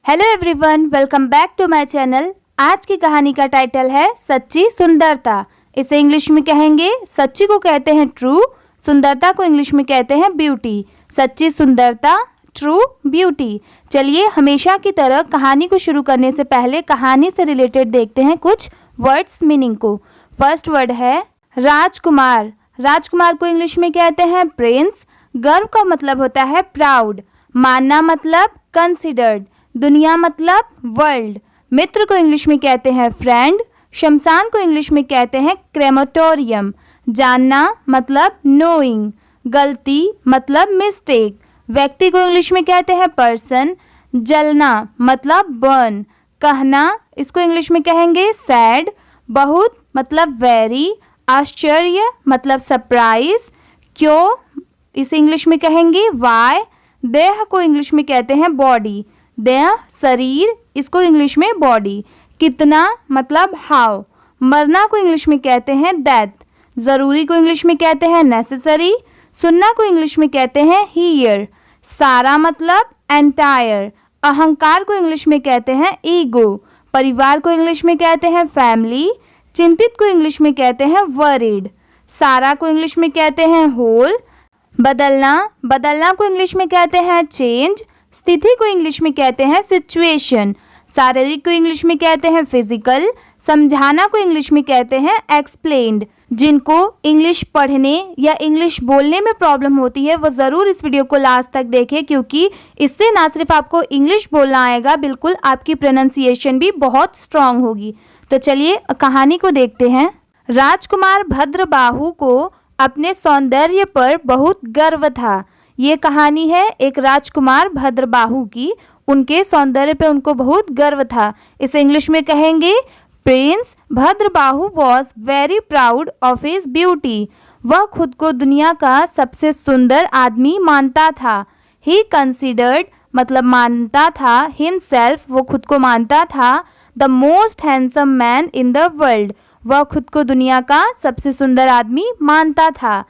Hello everyone, welcome back to my channel. आज की कहानी का टाइटल है सच्ची सुंदरता। इसे इंग्लिश में कहेंगे, सच्ची को कहते हैं ट्रू, सुंदरता को इंग्लिश में कहते हैं ब्यूटी। सच्ची सुंदरता, ट्रू ब्यूटी। चलिए हमेशा की तरह कहानी को शुरू करने से पहले कहानी से रिलेटेड देखते हैं कुछ वर्ड्स मीनिंग को। फर्स्ट वर्ड है राजकुमार। राजकुमार को इंग्लिश में कहते हैं प्रिंस। गर्व का मतलब होता है प्राउड। मानना मतलब कंसिडर्ड। दुनिया मतलब वर्ल्ड। मित्र को इंग्लिश में कहते हैं फ्रेंड। शमशान को इंग्लिश में कहते हैं क्रेमेटोरियम। जानना मतलब नोइंग। गलती मतलब मिस्टेक। व्यक्ति को इंग्लिश में कहते हैं पर्सन। जलना मतलब बर्न। कहना, इसको इंग्लिश में कहेंगे सैड। बहुत मतलब वेरी। आश्चर्य मतलब सरप्राइज। क्यों, इसे इंग्लिश में कहेंगे वाई। देह को इंग्लिश में कहते हैं बॉडी। देह शरीर, इसको इंग्लिश में बॉडी। कितना मतलब हाउ। मरना को इंग्लिश में कहते हैं डेथ। ज़रूरी को इंग्लिश में कहते हैं नेसेसरी। सुनना को इंग्लिश में कहते हैं हियर। सारा मतलब एंटायर। अहंकार को इंग्लिश में कहते हैं ईगो। परिवार को इंग्लिश में कहते हैं फैमिली। चिंतित को इंग्लिश में कहते हैं वरीड। सारा को इंग्लिश में कहते हैं होल। बदलना को इंग्लिश में कहते हैं चेंज। स्थिति को इंग्लिश में कहते हैं सिचुएशन। शारीरिक को इंग्लिश में कहते हैं फिजिकल। समझाना को इंग्लिश में कहते हैं एक्सप्लेन्ड। जिनको इंग्लिश पढ़ने या इंग्लिश बोलने में प्रॉब्लम होती है वो ज़रूर इस वीडियो को लास्ट तक देखें, क्योंकि इससे ना सिर्फ आपको इंग्लिश बोलना आएगा, बिल्कुल आपकी प्रोनाउंसिएशन भी बहुत स्ट्रांग होगी। तो चलिए कहानी को देखते हैं। राजकुमार भद्रबाहु को अपने सौंदर्य पर बहुत गर्व था। ये कहानी है एक राजकुमार भद्रबाहु की। उनके सौंदर्य पे उनको बहुत गर्व था। इसे इंग्लिश में कहेंगे Prince Bhadrabahu was very proud of his beauty. वह खुद को दुनिया का सबसे सुंदर आदमी मानता था। ही कंसिडर्ड मतलब मानता था। हिमसेल्फ वो खुद को मानता था। The most handsome man in the world. वह खुद को दुनिया का सबसे सुंदर आदमी मानता था।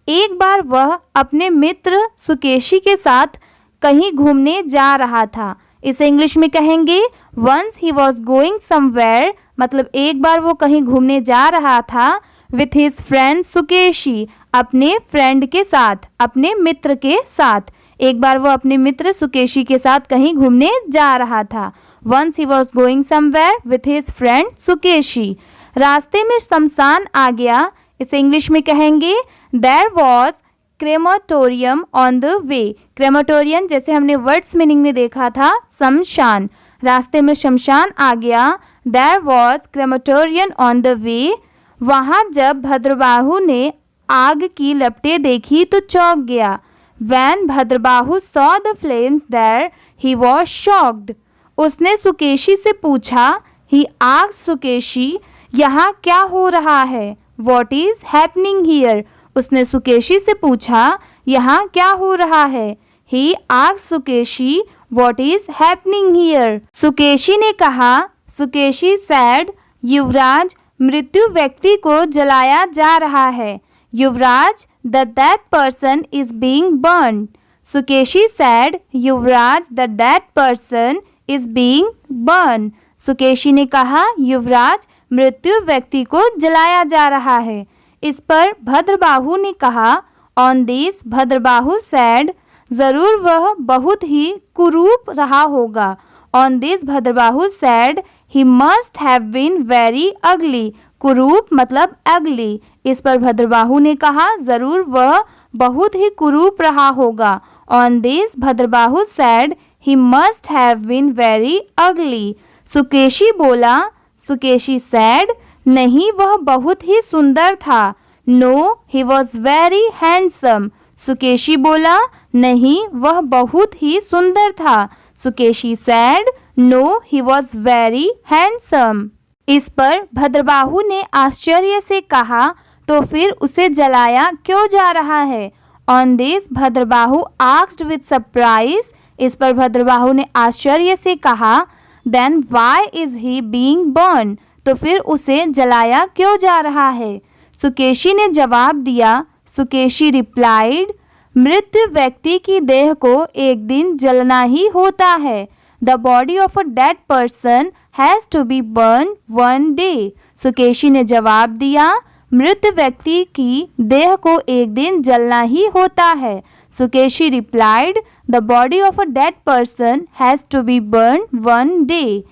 एक बार वह अपने मित्र सुकेशी के साथ कहीं घूमने जा रहा था। इसे इंग्लिश में कहेंगे once he was going somewhere, मतलब एक बार वो कहीं घूमने जा रहा था विथ हिज फ्रेंड सुकेशी, अपने फ्रेंड के साथ, अपने मित्र के साथ। एक बार वो अपने मित्र सुकेशी के साथ कहीं घूमने जा रहा था। Once he was going somewhere with his friend Sukeshi. रास्ते में शमशान आ गया। इसे इंग्लिश में कहेंगे there was crematorium on the way. Crematorium जैसे हमने वर्ड्स मीनिंग में देखा था शमशान। रास्ते में शमशान आ गया। There was crematorium on the way. वहाँ जब भद्रबाहु ने आग की लपटें देखी तो चौंक गया। When Bhadrabahu saw the flames there he was shocked. उसने सुकेशी से पूछा, ही आस्क्ड सुकेशी, यहाँ क्या हो रहा है। What is happening here. उसने सुकेशी से पूछा, यहाँ क्या हो रहा है। He asked Sukeshi, what is happening here. Sukeshi ने कहा, सुकेशी सैड, युवराज, मृत्यु व्यक्ति को जलाया जा रहा है। Yuvraj, that person is being burned. Sukeshi said, Yuvraj, that person is being burned. Sukeshi ने कहा, युवराज, मृत्यु व्यक्ति को जलाया जा रहा है। इस पर भद्रबाहु ने कहा, ऑन दिस भद्रबाहु सैड, जरूर वह बहुत ही कुरूप रहा होगा। On this Bhadrabahu said, he must have been very ugly. कुरूप मतलब अगली। इस पर भद्रबाहु ने कहा, जरूर वह बहुत ही कुरूप रहा होगा। On this Bhadrabahu said, he must have been very ugly. Sukeshi बोला, सुकेशी सैड, नहीं वह बहुत ही सुंदर था। No he was very handsome. Sukeshi बोला, नहीं वह बहुत ही सुंदर था। Sukeshi said, no he was very handsome. इस पर भद्रबाहु ने आश्चर्य से कहा, तो फिर उसे जलाया क्यों जा रहा है। On this Bhadrabahu asked with surprise. इस पर भद्रबाहु ने आश्चर्य से कहा, then why is he being burn. तो फिर उसे जलाया क्यों जा रहा है। सुकेशी ने जवाब दिया, सुकेशी रिप्लाइड, मृत व्यक्ति की देह को एक दिन जलना ही होता है। The body of a dead person has to be burn one day. Sukeshi ने जवाब दिया, मृत व्यक्ति की देह को एक दिन जलना ही होता है। Sukeshi replied, the body of a dead person has to be burn one day.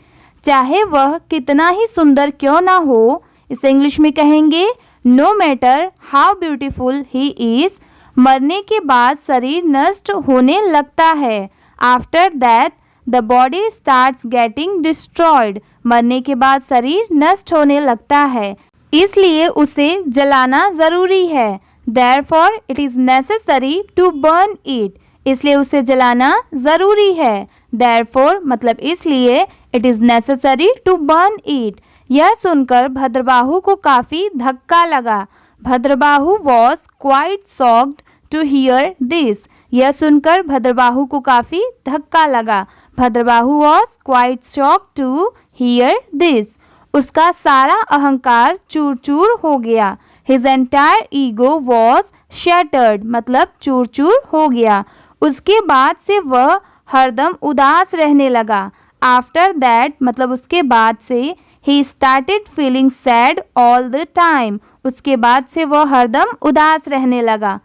चाहे वह कितना ही सुंदर क्यों ना हो, इसे इंग्लिश में कहेंगे, no matter how beautiful he is, मरने के बाद शरीर नष्ट होने लगता है। After that the body starts getting destroyed, मरने के बाद शरीर नष्ट होने लगता है, इसलिए उसे जलाना ज़रूरी है। Therefore it is necessary to burn it, इसलिए उसे जलाना ज़रूरी है। देयरफॉर मतलब इसलिए, it is necessary to burn it. यह सुनकर भद्रबाहु को काफ़ी धक्का लगा। Bhadrabahu was quite shocked to hear this, यह सुनकर भद्रबाहु को काफ़ी धक्का लगा। Bhadrabahu was quite shocked to hear this, उसका सारा अहंकार चूर चूर हो गया। His entire ego was shattered, मतलब चूर चूर हो गया। उसके बाद से वह हरदम उदास रहने लगा। आफ्टर दैट मतलब उसके बाद से, he started feeling sad all the time, उसके बाद से वह हरदम उदास रहने लगा।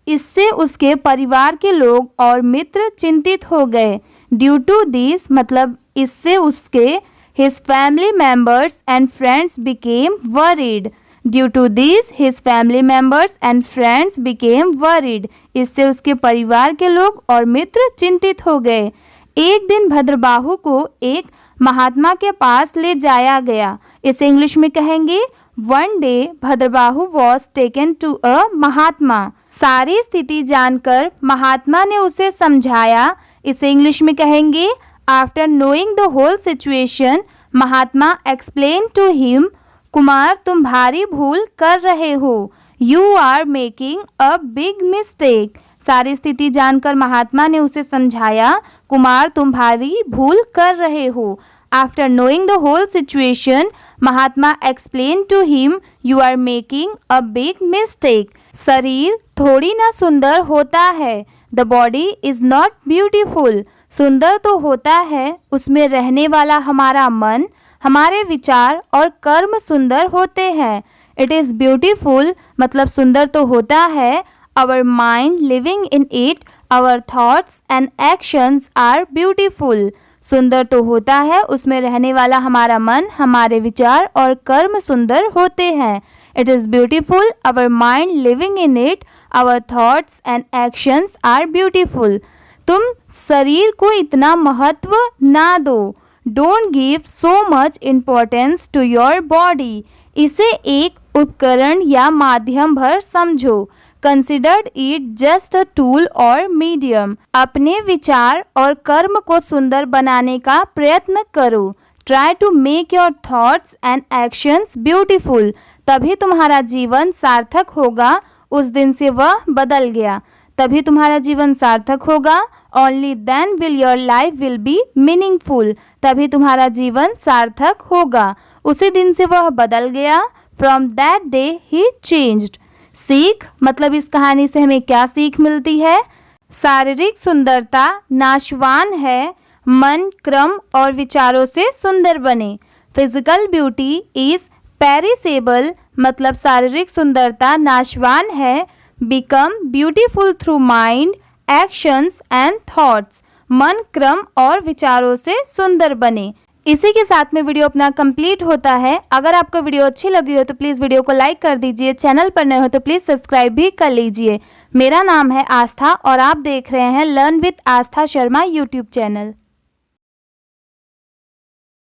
इससे उसके परिवार के लोग और मित्र चिंतित हो गए। ड्यू टू दिस मतलब इससे उसके his family members and friends became worried. Due to this his family members and friends became worried, इससे उसके परिवार के लोग और मित्र चिंतित हो गए। एक दिन भद्रबाहु को एक महात्मा के पास ले जाया गया। इसे इंग्लिश में कहेंगे, one day Bhadrabahu was taken to a Mahatma. सारी स्थिति जानकर महात्मा ने उसे समझाया। इसे इंग्लिश में कहेंगे, after knowing the whole situation mahatma explain to him, Kumar तुम भारी भूल कर रहे हो, you are making a big mistake. सारी स्थिति जानकर महात्मा ने उसे समझाया, कुमार तुम भारी भूल कर रहे हो। After knowing the whole situation mahatma explain to him, you are making a big mistake. शरीर थोड़ी ना सुंदर होता है, the body is not beautiful, सुंदर तो होता है, उसमें रहने वाला हमारा मन, हमारे विचार और कर्म सुंदर होते हैं। इट इज़ ब्यूटीफुल मतलब सुंदर तो होता है, our mind living in it, our thoughts and actions are beautiful. सुंदर तो होता है, उसमें रहने वाला हमारा मन, हमारे विचार और कर्म सुंदर होते हैं। It is beautiful, our mind living in it, our thoughts and actions are beautiful. तुम शरीर को इतना महत्व ना दो, don't give so much importance to your body, इसे एक उपकरण या माध्यम भर समझो। Considered it just a tool और मीडियम, अपने विचार और कर्म को सुंदर बनाने का प्रयत्न करो। Try to make your thoughts and actions beautiful, तभी तुम्हारा जीवन सार्थक होगा। उस दिन से वह बदल गया, तभी तुम्हारा जीवन सार्थक होगा। Only then will your life will be meaningful, तभी तुम्हारा जीवन सार्थक होगा। उसी दिन से वह बदल गया। From that day he changed. सीख मतलब इस कहानी से हमें क्या सीख मिलती है? शारीरिक सुंदरता नाशवान है, मन, क्रम और विचारों से सुंदर बने। फिजिकल ब्यूटी इज पेरिसेबल मतलब शारीरिक सुंदरता नाशवान है। Become beautiful through mind, actions and thoughts, मन, क्रम और विचारों से सुंदर बने। इसी के साथ में वीडियो अपना कंप्लीट होता है। अगर आपको वीडियो अच्छी लगी हो तो प्लीज़ वीडियो को लाइक कर दीजिए। चैनल पर नए हो तो प्लीज़ सब्सक्राइब भी कर लीजिए। मेरा नाम है आस्था और आप देख रहे हैं learn with Aastha Sharma YouTube channel.